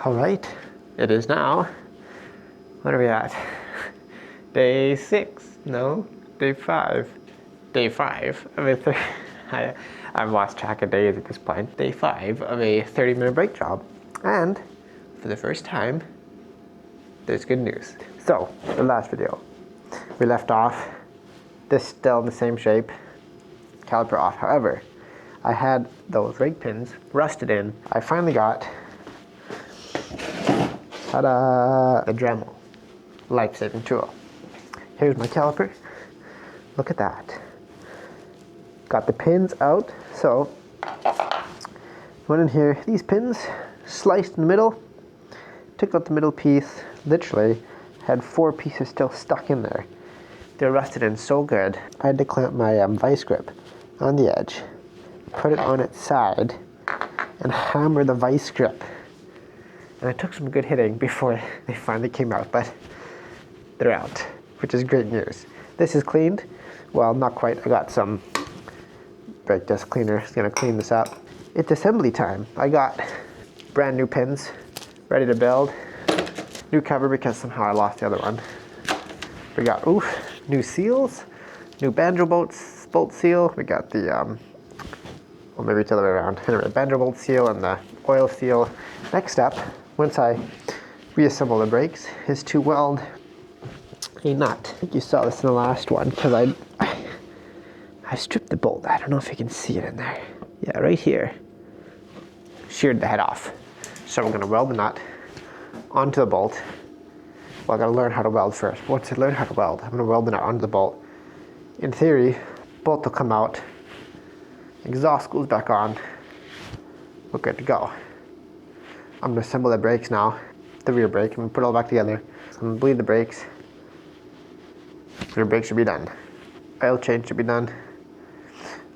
All right, it is now, what are we at? Day 6, no, day 5. Day 5 of a I've lost track of days at this point. Day 5 of a 30-minute brake job. And for the first time, there's good news. So, the last video, we left off, this still in the same shape, caliper off. However, I had those rake pins rusted in. I finally got, ta-da, a Dremel life-saving tool. Here's my caliper. Look at that. Got the pins out, so went in here, these pins sliced in the middle, took out the middle piece, literally had 4 pieces still stuck in there. They're rusted in so good. I had to clamp my vice grip on the edge, put it on its side, and hammer the vice grip. And it took some good hitting before they finally came out, but they're out, which is great news. This is cleaned. Well, not quite. I got some brake disc cleaner. It's gonna clean this up. It's assembly time. I got brand new pins ready to build. New cover because somehow I lost the other one. We got new seals, new banjo bolt seal. We got the well, maybe it's the other way around. Anyway, banjo bolt seal and the oil seal. Next step, once I reassemble the brakes, is to weld a nut. I think you saw this in the last one because I stripped the bolt. I don't know if you can see it in there. Yeah, right here. Sheared the head off. So I'm gonna weld the nut onto the bolt. Well, I gotta learn how to weld first. Once I learn how to weld, I'm gonna weld the nut onto the bolt. In theory, bolt will come out, exhaust goes back on, we're good to go. I'm gonna assemble the brakes now, the rear brake. I'm gonna put it all back together. So I'm gonna bleed the brakes. Rear brake should be done. Oil change should be done.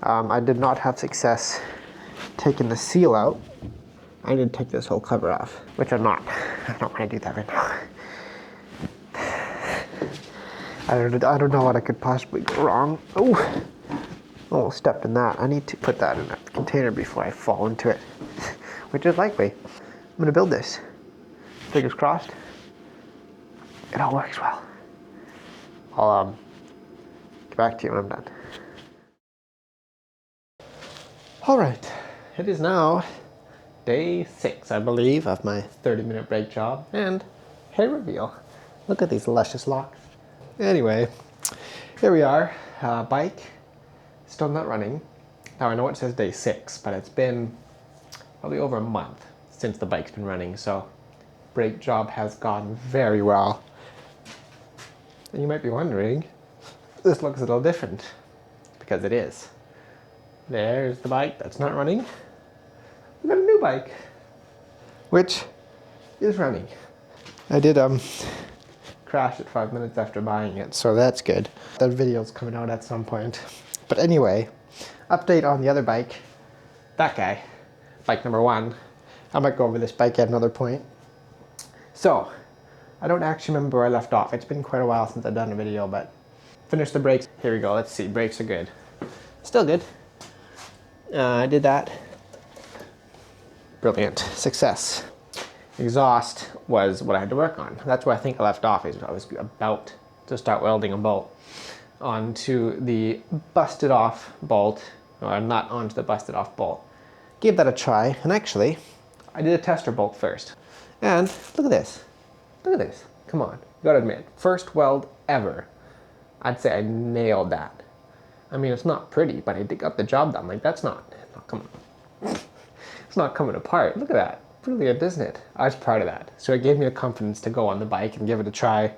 I did not have success taking the seal out. I need to take this whole cover off, which I'm not. I don't want to do that right now. I don't know what I could possibly go wrong. Oh, almost stepped in that. I need to put that in a container before I fall into it, which is likely. I'm gonna build this. Fingers crossed. It all works well. I'll get back to you when I'm done. All right, it is now day 6, I believe, of my 30-minute brake job and hair reveal. Look at these luscious locks. Anyway, here we are. Bike still not running. Now I know it says day 6, but it's been probably over a month since the bike's been running, so brake job has gone very well. And you might be wondering, this looks a little different, because it is. There's the bike that's not running. We got a new bike, which is running. I did crash it 5 minutes after buying it, so that's good. That video's coming out at some point. But anyway, update on the other bike. That guy, bike number 1. I might go over this bike at another point. So, I don't actually remember where I left off. It's been quite a while since I've done a video, but finish the brakes. Here we go, let's see, brakes are good. Still good. I did that. Brilliant, success. Exhaust was what I had to work on. That's where I think I left off, is I was about to start welding a bolt onto the busted off bolt, or not onto the busted off bolt. Gave that a try, and actually, I did a tester bolt first. And look at this. Look at this. Come on, you gotta admit, first weld ever. I'd say I nailed that. I mean, it's not pretty, but I got the job done. Like, that's not coming. It's not coming apart. Look at that. Brilliant, isn't it? I was proud of that. So it gave me the confidence to go on the bike and give it a try.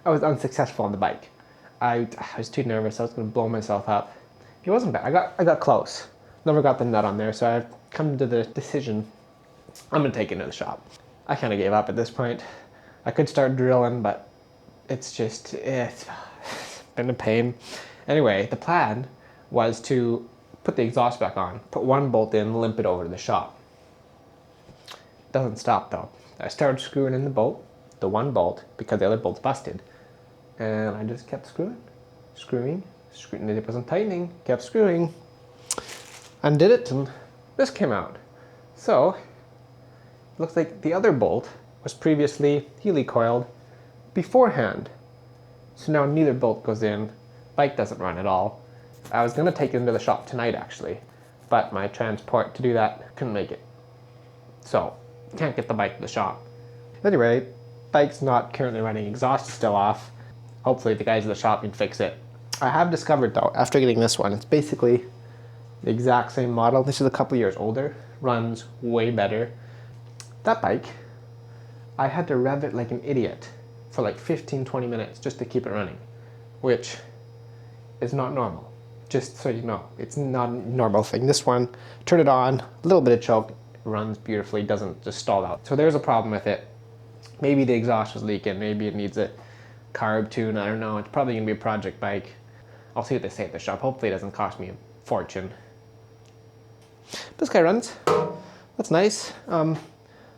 I was unsuccessful on the bike. I was too nervous. I was going to blow myself up. It wasn't bad. I got close. Never got the nut on there, so I've come to the decision I'm going to take it to the shop. I kind of gave up at this point. I could start drilling, but it's been a pain. Anyway, the plan was to put the exhaust back on, put one bolt in, limp it over to the shop. Doesn't stop though. I started screwing in the bolt, the one bolt, because the other bolt's busted. And I just kept screwing, it wasn't tightening, kept screwing. Undid it and this came out. So, looks like the other bolt was previously helicoiled beforehand. So now neither bolt goes in, bike doesn't run at all. I was gonna take it into the shop tonight actually, but my transport to do that couldn't make it. So, can't get the bike to the shop. Anyway, bike's not currently running, exhaust is still off. Hopefully the guys at the shop can fix it. I have discovered though, after getting this one, it's basically the exact same model. This is a couple years older, runs way better. That bike, I had to rev it like an idiot for like 15-20 minutes just to keep it running, which is not normal. Just so you know, it's not a normal thing. This one, turn it on, a little bit of choke, runs beautifully, doesn't just stall out. So there's a problem with it. Maybe the exhaust was leaking, maybe it needs a carb tune, I don't know. It's probably gonna be a project bike. I'll see what they say at the shop. Hopefully it doesn't cost me a fortune. This guy runs, that's nice.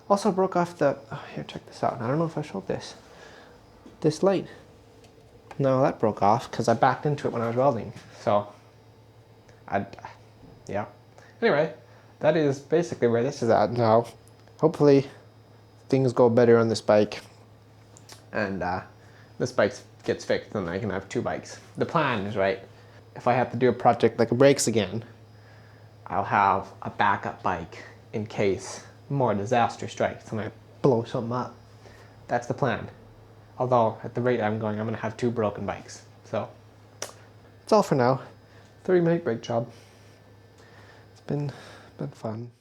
Also broke off the, oh, here, check this out. I don't know if I showed this light. No, that broke off because I backed into it when I was welding. So, yeah. Anyway, that is basically where this is at now. Hopefully things go better on this bike and this bike gets fixed and I can have two bikes. The plan is, right, if I have to do a project like brakes again, I'll have a backup bike in case more disaster strikes and I blow something up. That's the plan. Although, at the rate I'm going, I'm gonna have two broken bikes. So, that's all for now. 30-minute brake job. It's been fun.